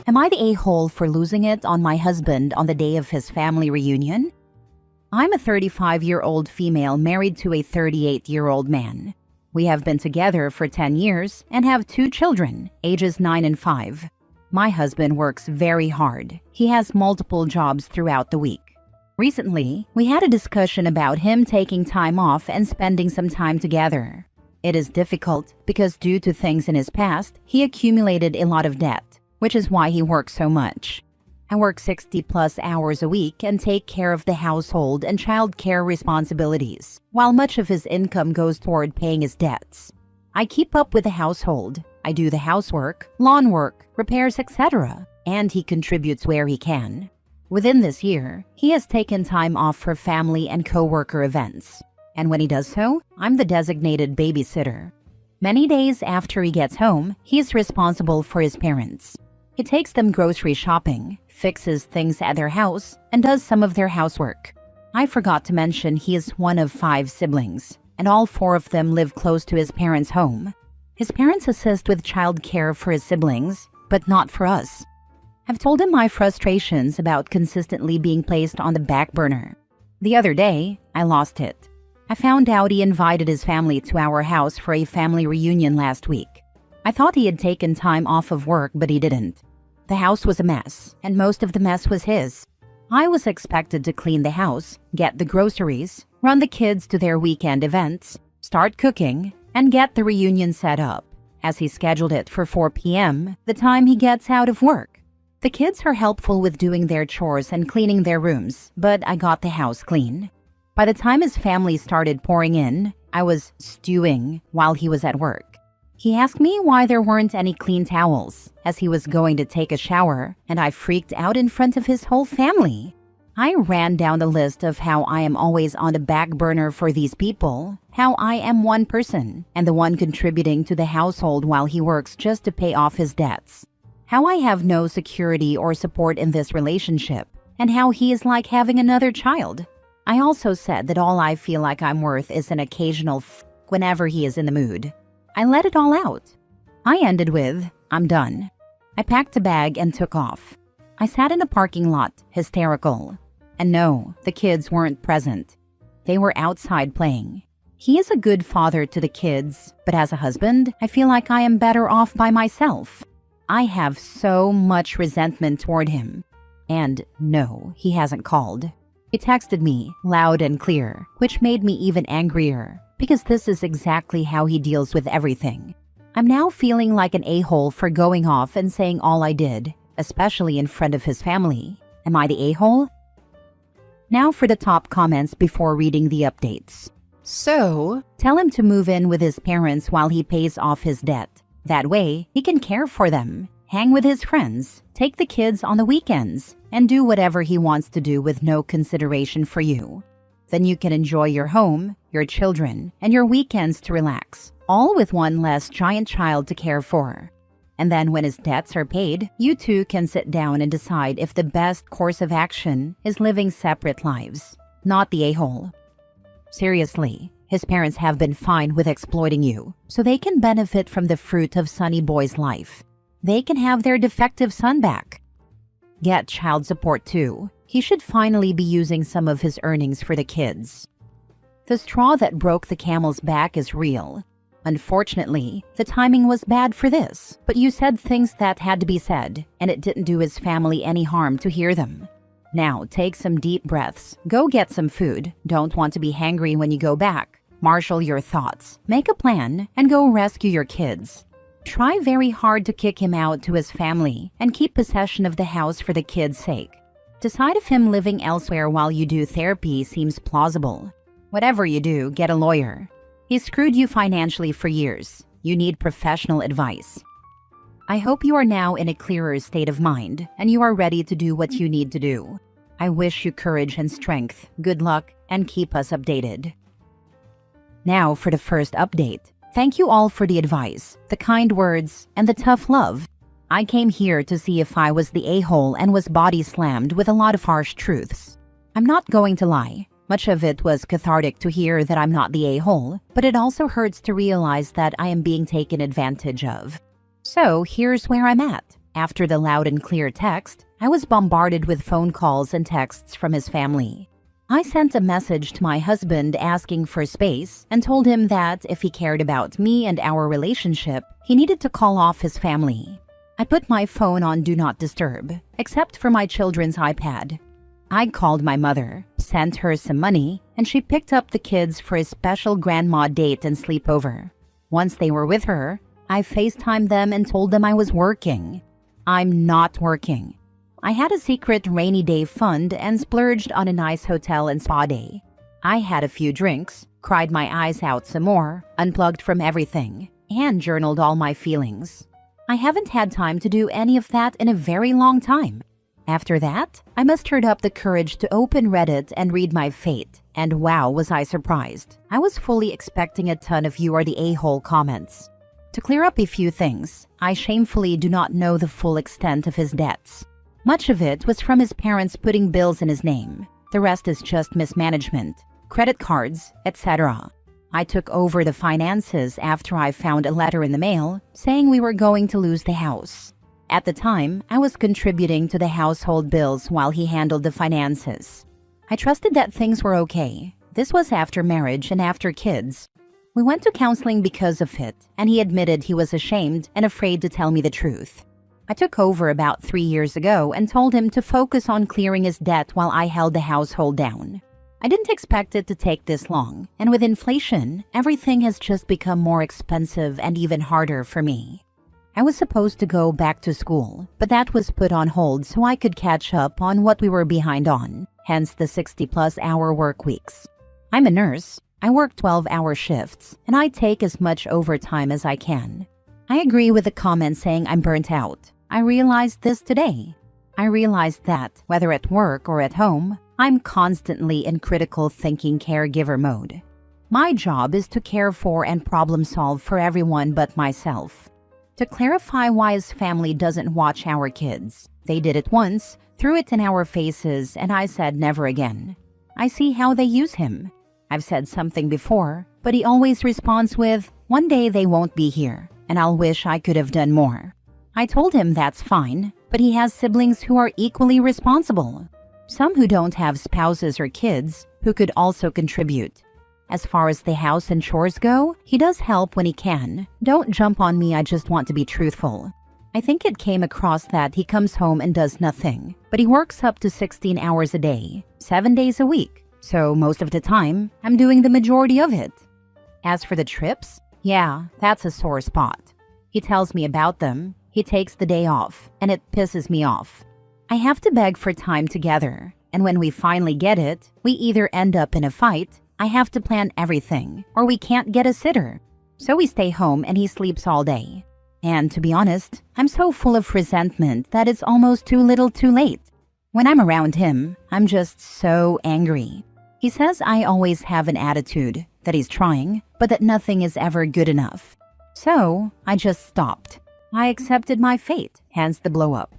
Am I the a-hole for losing it on my husband on the day of his family reunion? I'm a 35-year-old female married to a 38-year-old man. We have been together for 10 years and have 2 children, ages 9 and 5. My husband works very hard. He has multiple jobs throughout the week. Recently, we had a discussion about him taking time off and spending some time together. It is difficult because due to things in his past, he accumulated a lot of debt, which is why he works so much. I work 60+ hours a week and take care of the household and child care responsibilities, while much of his income goes toward paying his debts. I keep up with the household, I do the housework, lawn work, repairs, etc., and he contributes where he can. Within this year, he has taken time off for family and co-worker events, and when he does so, I'm the designated babysitter. Many days after he gets home, he is responsible for his parents. He takes them grocery shopping, fixes things at their house, and does some of their housework. I forgot to mention he is one of 5 siblings, and all 4 of them live close to his parents' home. His parents assist with child care for his siblings, but not for us. I've told him my frustrations about consistently being placed on the back burner. The other day, I lost it. I found out he invited his family to our house for a family reunion last week. I thought he had taken time off of work, but he didn't. The house was a mess, and most of the mess was his. I was expected to clean the house, get the groceries, run the kids to their weekend events, start cooking, and get the reunion set up, as he scheduled it for 4 p.m., the time he gets out of work. The kids are helpful with doing their chores and cleaning their rooms, but I got the house clean. By the time his family started pouring in, I was stewing while he was at work. He asked me why there weren't any clean towels, as he was going to take a shower, and I freaked out in front of his whole family. I ran down the list of how I am always on the back burner for these people, how I am one person, and the one contributing to the household while he works just to pay off his debts. How I have no security or support in this relationship, and how he is like having another child. I also said that all I feel like I'm worth is an occasional whenever he is in the mood. I let it all out. I ended with, I'm done. I packed a bag and took off. I sat in a parking lot, hysterical. And no, the kids weren't present. They were outside playing. He is a good father to the kids, but as a husband, I feel like I am better off by myself. I have so much resentment toward him. And no, he hasn't called. He texted me, loud and clear, which made me even angrier, because this is exactly how he deals with everything. I'm now feeling like an a-hole for going off and saying all I did, especially in front of his family. Am I the a-hole? Now for the top comments before reading the updates. So, tell him to move in with his parents while he pays off his debt. That way, he can care for them, hang with his friends, take the kids on the weekends, and do whatever he wants to do with no consideration for you. Then you can enjoy your home, your children, and your weekends to relax, all with one less giant child to care for. And then when his debts are paid, you two can sit down and decide if the best course of action is living separate lives, not the a-hole. Seriously, his parents have been fine with exploiting you, so they can benefit from the fruit of Sonny Boy's life. They can have their defective son back. Get child support too. He should finally be using some of his earnings for the kids. The straw that broke the camel's back is real. Unfortunately, the timing was bad for this, but you said things that had to be said, and it didn't do his family any harm to hear them. Now, take some deep breaths, go get some food, don't want to be hangry when you go back, marshal your thoughts, make a plan, and go rescue your kids. Try very hard to kick him out to his family, and keep possession of the house for the kids' sake. Decide if him living elsewhere while you do therapy seems plausible. Whatever you do, get a lawyer. He screwed you financially for years. You need professional advice. I hope you are now in a clearer state of mind and you are ready to do what you need to do. I wish you courage and strength, good luck, and keep us updated. Now for the first update. Thank you all for the advice, the kind words, and the tough love. I came here to see if I was the a-hole and was body slammed with a lot of harsh truths. I'm not going to lie. Much of it was cathartic to hear that I'm not the a-hole, but it also hurts to realize that I am being taken advantage of. So here's where I'm at After the loud and clear text, I was bombarded with phone calls and texts from his family. I sent a message to my husband asking for space and told him that if he cared about me and our relationship, he needed to call off his family. I put my phone on Do Not Disturb, except for my children's iPad. I called my mother, sent her some money, and she picked up the kids for a special grandma date and sleepover. Once they were with her, I FaceTimed them and told them I was working. I'm not working. I had a secret rainy day fund and splurged on a nice hotel and spa day. I had a few drinks, cried my eyes out some more, unplugged from everything, and journaled all my feelings. I haven't had time to do any of that in a very long time. After that, I mustered up the courage to open Reddit and read my fate, and wow was I surprised. I was fully expecting a ton of "you are the a-hole" comments. To clear up a few things, I shamefully do not know the full extent of his debts. Much of it was from his parents putting bills in his name. The rest is just mismanagement, credit cards, etc. I took over the finances after I found a letter in the mail saying we were going to lose the house. At the time, I was contributing to the household bills while he handled the finances. I trusted that things were okay. This was after marriage and after kids. We went to counseling because of it, and he admitted he was ashamed and afraid to tell me the truth. I took over about 3 years ago and told him to focus on clearing his debt while I held the household down. I didn't expect it to take this long, and with inflation, everything has just become more expensive and even harder for me. I was supposed to go back to school, but that was put on hold so I could catch up on what we were behind on, hence the 60-plus hour work weeks. I'm a nurse. I work 12-hour shifts, and I take as much overtime as I can. I agree with the comment saying I'm burnt out. I realized this today. I realized that, whether at work or at home, I'm constantly in critical thinking caregiver mode. My job is to care for and problem solve for everyone but myself. To clarify why his family doesn't watch our kids, they did it once, threw it in our faces, and I said never again. I see how they use him. I've said something before, but he always responds with, "One day they won't be here, and I'll wish I could have done more." I told him that's fine, but he has siblings who are equally responsible. Some who don't have spouses or kids who could also contribute. As far as the house and chores go, he does help when he can. Don't jump on me, I just want to be truthful. I think it came across that he comes home and does nothing, but he works up to 16 hours a day, 7 days a week. So most of the time, I'm doing the majority of it. As for the trips, yeah, that's a sore spot. He tells me about them, he takes the day off, and it pisses me off. I have to beg for time together, and when we finally get it, we either end up in a fight, I have to plan everything, or we can't get a sitter. So we stay home and he sleeps all day. And to be honest, I'm so full of resentment that it's almost too little too late. When I'm around him, I'm just so angry. He says I always have an attitude, that he's trying, but that nothing is ever good enough. So I just stopped. I accepted my fate, hence the blow up.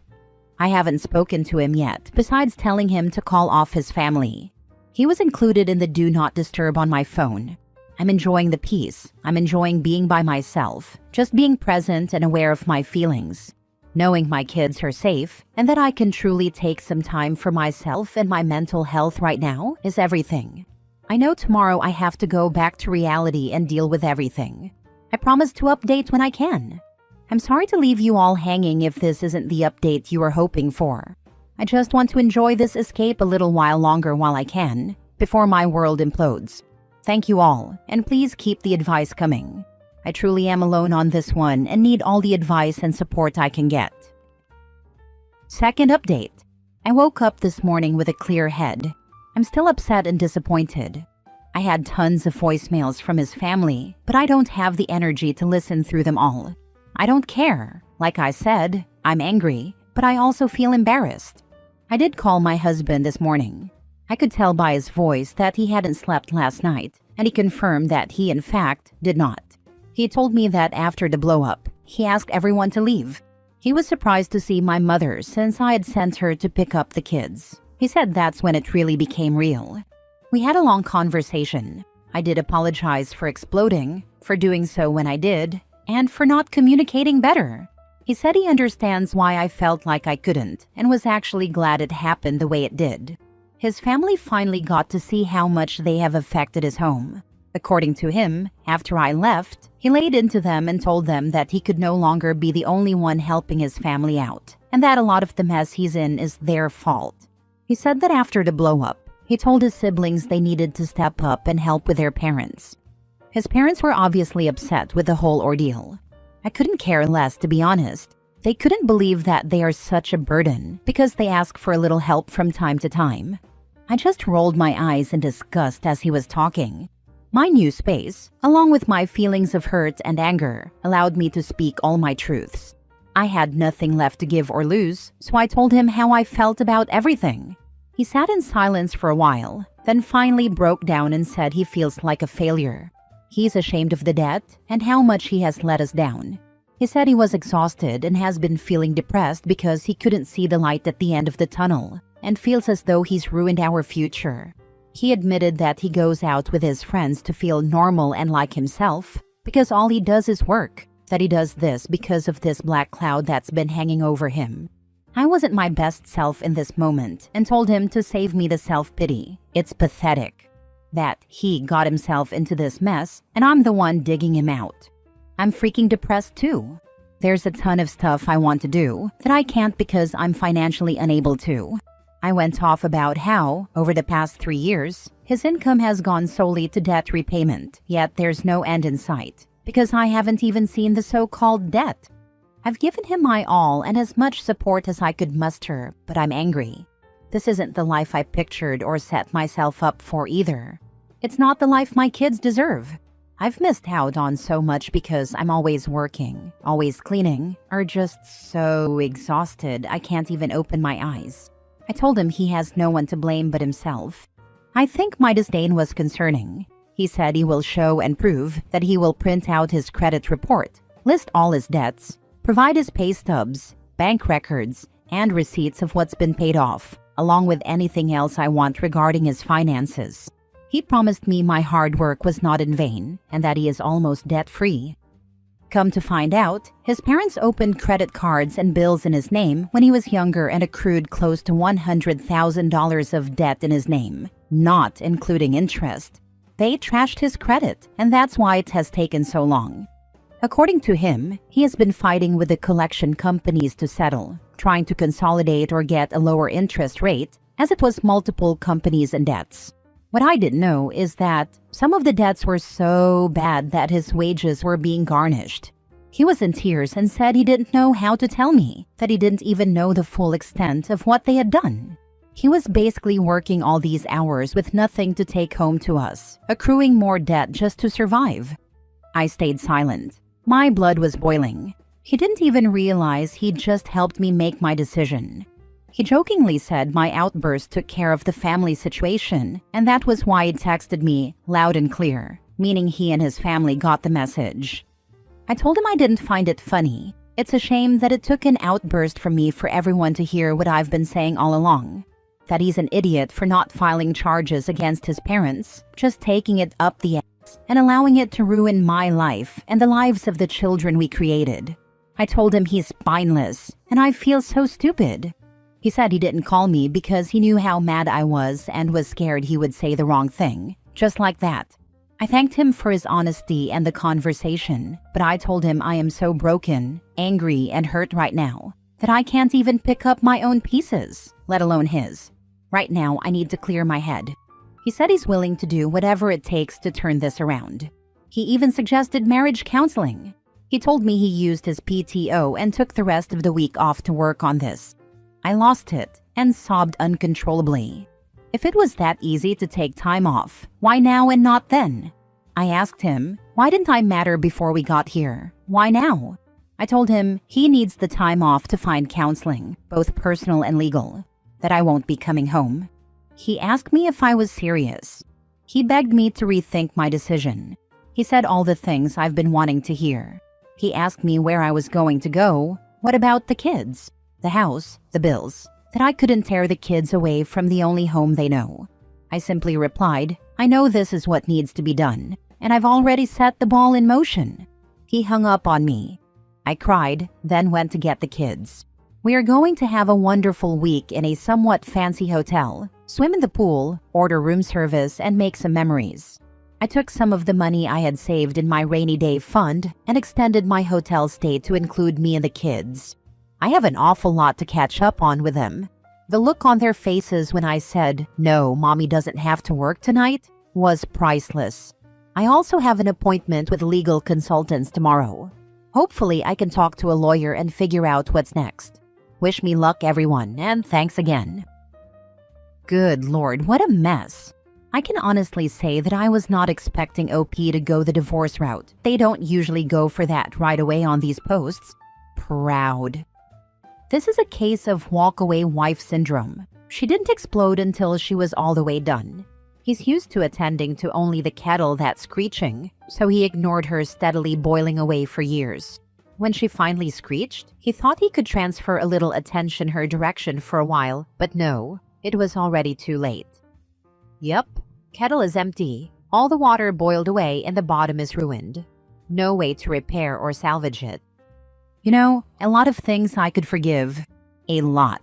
I haven't spoken to him yet, besides telling him to call off his family. He was included in the Do Not Disturb on my phone. I'm enjoying the peace. I'm enjoying being by myself, just being present and aware of my feelings. Knowing my kids are safe and that I can truly take some time for myself and my mental health right now is everything. I know tomorrow I have to go back to reality and deal with everything. I promise to update when I can. I'm sorry to leave you all hanging if this isn't the update you were hoping for. I just want to enjoy this escape a little while longer while I can, before my world implodes. Thank you all, and please keep the advice coming. I truly am alone on this one and need all the advice and support I can get. Second update. I woke up this morning with a clear head. I'm still upset and disappointed. I had tons of voicemails from his family, but I don't have the energy to listen through them all. I don't care. Like I said, I'm angry, but I also feel embarrassed. I did call my husband this morning. I could tell by his voice that he hadn't slept last night, and he confirmed that he, in fact, did not. He told me that after the blow-up, he asked everyone to leave. He was surprised to see my mother since I had sent her to pick up the kids. He said that's when it really became real. We had a long conversation. I did apologize for exploding, for doing so when I did, and for not communicating better. He said he understands why I felt like I couldn't and was actually glad it happened the way it did. His family finally got to see how much they have affected his home. According to him, after I left, he laid into them and told them that he could no longer be the only one helping his family out, and that a lot of the mess he's in is their fault. He said that after the blow-up, he told his siblings they needed to step up and help with their parents. His parents were obviously upset with the whole ordeal. I couldn't care less, to be honest. They couldn't believe that they are such a burden because they ask for a little help from time to time. I just rolled my eyes in disgust as he was talking. My new space, along with my feelings of hurt and anger, allowed me to speak all my truths. I had nothing left to give or lose, so I told him how I felt about everything. He sat in silence for a while, then finally broke down and said he feels like a failure. He's ashamed of the debt and how much he has let us down. He said he was exhausted and has been feeling depressed because he couldn't see the light at the end of the tunnel and feels as though he's ruined our future. He admitted that he goes out with his friends to feel normal and like himself because all he does is work, that he does this because of this black cloud that's been hanging over him. I wasn't my best self in this moment and told him to save me the self-pity. It's pathetic that he got himself into this mess and I'm the one digging him out. I'm freaking depressed too. There's a ton of stuff I want to do that I can't because I'm financially unable to. I went off about how, over the past 3 years, his income has gone solely to debt repayment, yet there's no end in sight because I haven't even seen the so-called debt. I've given him my all and as much support as I could muster, but I'm angry. This isn't the life I pictured or set myself up for either. It's not the life my kids deserve. I've missed out on so much because I'm always working, always cleaning, or just so exhausted I can't even open my eyes. I told him he has no one to blame but himself. I think my disdain was concerning. He said he will show and prove that he will print out his credit report, list all his debts, provide his pay stubs, bank records, and receipts of what's been paid off, along with anything else I want regarding his finances. He promised me my hard work was not in vain and that he is almost debt-free. Come to find out, his parents opened credit cards and bills in his name when he was younger and accrued close to $100,000 of debt in his name, not including interest. They trashed his credit, and that's why it has taken so long. According to him, he has been fighting with the collection companies to settle, trying to consolidate or get a lower interest rate, as it was multiple companies and debts. What I didn't know is that some of the debts were so bad that his wages were being garnished. He was in tears and said he didn't know how to tell me, that he didn't even know the full extent of what they had done. He was basically working all these hours with nothing to take home to us, accruing more debt just to survive. I stayed silent. My blood was boiling. He didn't even realize he'd just helped me make my decision. He jokingly said my outburst took care of the family situation, and that was why he texted me loud and clear, meaning he and his family got the message. I told him I didn't find it funny. It's a shame that it took an outburst from me for everyone to hear what I've been saying all along. That he's an idiot for not filing charges against his parents, just taking it up the ass and allowing it to ruin my life and the lives of the children we created. I told him he's spineless, and I feel so stupid. He said he didn't call me because he knew how mad I was and was scared he would say the wrong thing, just like that. I thanked him for his honesty and the conversation, but I told him I am so broken, angry, and hurt right now that I can't even pick up my own pieces, let alone his. Right now, I need to clear my head. He said he's willing to do whatever it takes to turn this around. He even suggested marriage counseling. He told me he used his PTO and took the rest of the week off to work on this. I lost it and sobbed uncontrollably. If it was that easy to take time off, why now and not then? I asked him, why didn't I matter before we got here? Why now? I told him he needs the time off to find counseling, both personal and legal, that I won't be coming home. He asked me if I was serious. He begged me to rethink my decision. He said all the things I've been wanting to hear. He asked me where I was going to go. What about the kids? The house, the bills, that I couldn't tear the kids away from the only home they know. I simply replied, I know this is what needs to be done, and I've already set the ball in motion. He hung up on me. I cried, then went to get the kids. We are going to have a wonderful week in a somewhat fancy hotel, swim in the pool, order room service, and make some memories. I took some of the money I had saved in my rainy day fund and extended my hotel stay to include me and the kids. I have an awful lot to catch up on with them. The look on their faces when I said, "No, Mommy doesn't have to work tonight," was priceless. I also have an appointment with legal consultants tomorrow. Hopefully, I can talk to a lawyer and figure out what's next. Wish me luck, everyone, and thanks again. Good Lord, what a mess. I can honestly say that I was not expecting OP to go the divorce route. They don't usually go for that right away on these posts. Proud. This is a case of walk-away wife syndrome. She didn't explode until she was all the way done. He's used to attending to only the kettle that's screeching, so he ignored her steadily boiling away for years. When she finally screeched, he thought he could transfer a little attention her direction for a while, but no, it was already too late. Yep, kettle is empty. All the water boiled away and the bottom is ruined. No way to repair or salvage it. You know, a lot of things I could forgive. A lot.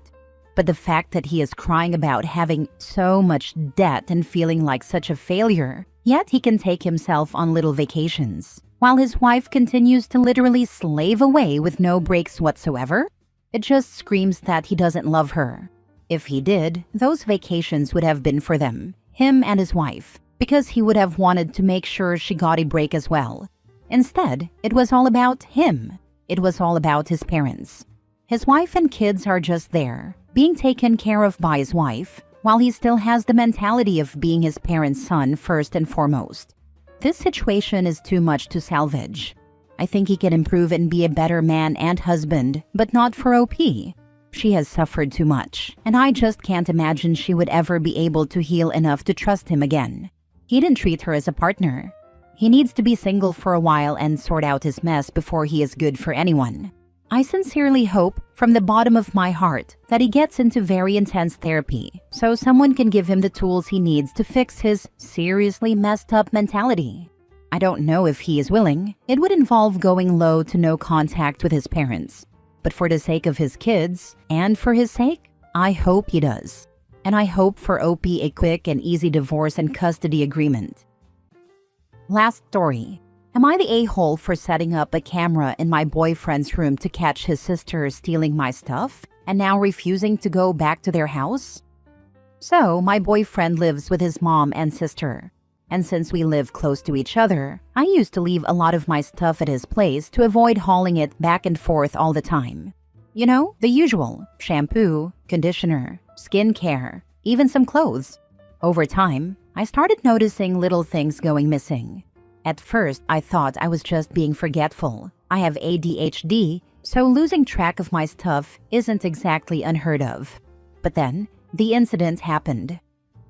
But the fact that he is crying about having so much debt and feeling like such a failure, yet he can take himself on little vacations, while his wife continues to literally slave away with no breaks whatsoever, it just screams that he doesn't love her. If he did, those vacations would have been for them, him and his wife, because he would have wanted to make sure she got a break as well. Instead, it was all about him. It was all about his parents. His wife and kids are just there, being taken care of by his wife, while he still has the mentality of being his parents' son first and foremost. This situation is too much to salvage. I think he can improve and be a better man and husband, but not for OP. She has suffered too much, and I just can't imagine she would ever be able to heal enough to trust him again. He didn't treat her as a partner. He needs to be single for a while and sort out his mess before he is good for anyone. I sincerely hope, from the bottom of my heart, that he gets into very intense therapy, so someone can give him the tools he needs to fix his seriously messed up mentality. I don't know if he is willing. It would involve going low to no contact with his parents. But for the sake of his kids, and for his sake, I hope he does. And I hope for OP a quick and easy divorce and custody agreement. Last story. Am I the a-hole for setting up a camera in my boyfriend's room to catch his sister stealing my stuff and now refusing to go back to their house? So, my boyfriend lives with his mom and sister. And since we live close to each other, I used to leave a lot of my stuff at his place to avoid hauling it back and forth all the time. You know, the usual: shampoo, conditioner, skincare, even some clothes. Over time, I started noticing little things going missing. At first, I thought I was just being forgetful. I have ADHD, so losing track of my stuff isn't exactly unheard of. But then, the incident happened.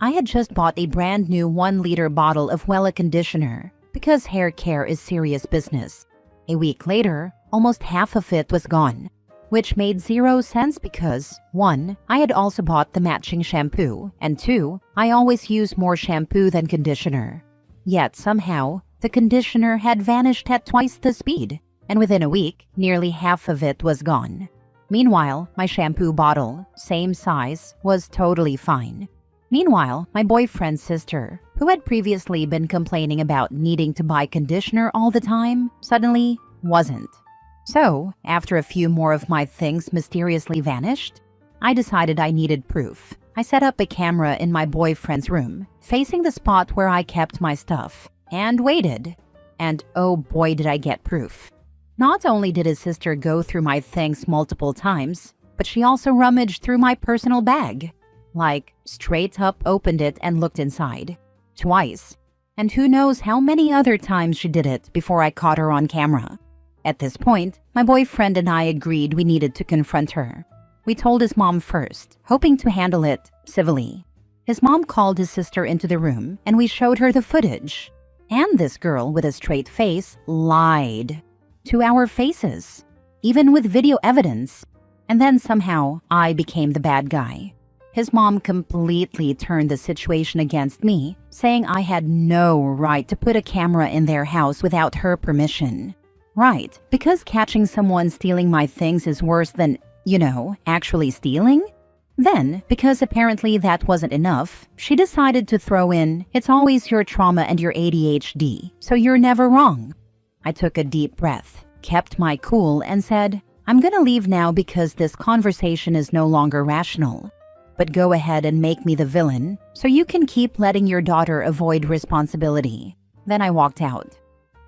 I had just bought a brand new 1-liter bottle of Wella conditioner because hair care is serious business. A week later, almost half of it was gone, which made zero sense because 1, I had also bought the matching shampoo, and 2, I always use more shampoo than conditioner. Yet somehow, the conditioner had vanished at twice the speed, and within a week, nearly half of it was gone. Meanwhile, my shampoo bottle, same size, was totally fine. Meanwhile, my boyfriend's sister, who had previously been complaining about needing to buy conditioner all the time, suddenly wasn't. So, after a few more of my things mysteriously vanished, I decided I needed proof. I set up a camera in my boyfriend's room, facing the spot where I kept my stuff, and waited. And oh boy did I get proof. Not only did his sister go through my things multiple times, but she also rummaged through my personal bag. Like, straight up opened it and looked inside. Twice. And who knows how many other times she did it before I caught her on camera. At this point, my boyfriend and I agreed we needed to confront her. We told his mom first, hoping to handle it civilly. His mom called his sister into the room, and we showed her the footage. And this girl with a straight face lied. To our faces. Even with video evidence. And then somehow, I became the bad guy. His mom completely turned the situation against me, saying I had no right to put a camera in their house without her permission. Right, because catching someone stealing my things is worse than, actually stealing? Then, because apparently that wasn't enough, she decided to throw in, "It's always your trauma and your ADHD, so you're never wrong." I took a deep breath, kept my cool, and said, "I'm gonna leave now because this conversation is no longer rational. But go ahead and make me the villain, so you can keep letting your daughter avoid responsibility." Then I walked out.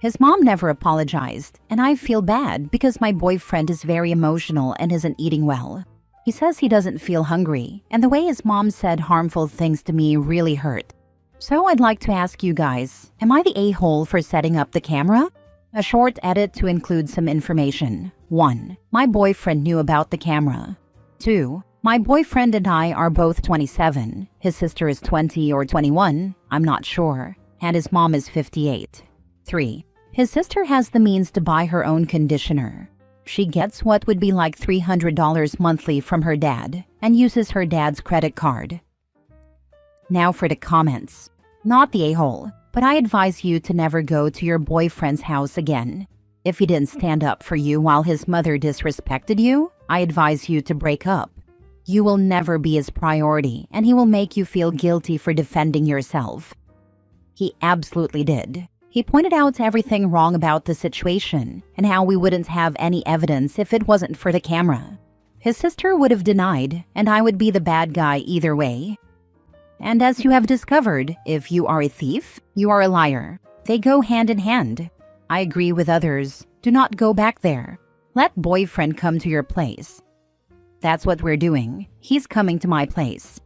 His mom never apologized, and I feel bad because my boyfriend is very emotional and isn't eating well. He says he doesn't feel hungry, and the way his mom said harmful things to me really hurt. So I'd like to ask you guys, am I the a-hole for setting up the camera? A short edit to include some information. 1. My boyfriend knew about the camera. 2. My boyfriend and I are both 27. His sister is 20 or 21, I'm not sure, and his mom is 58. 3. His sister has the means to buy her own conditioner. She gets what would be like $300 monthly from her dad and uses her dad's credit card. Now for the comments. Not the a-hole, but I advise you to never go to your boyfriend's house again. If he didn't stand up for you while his mother disrespected you, I advise you to break up. You will never be his priority, and he will make you feel guilty for defending yourself. He absolutely did. He pointed out everything wrong about the situation and how we wouldn't have any evidence if it wasn't for the camera. His sister would have denied, and I would be the bad guy either way. And as you have discovered, if you are a thief, you are a liar. They go hand in hand. I agree with others. Do not go back there. Let boyfriend come to your place. That's what we're doing. He's coming to my place.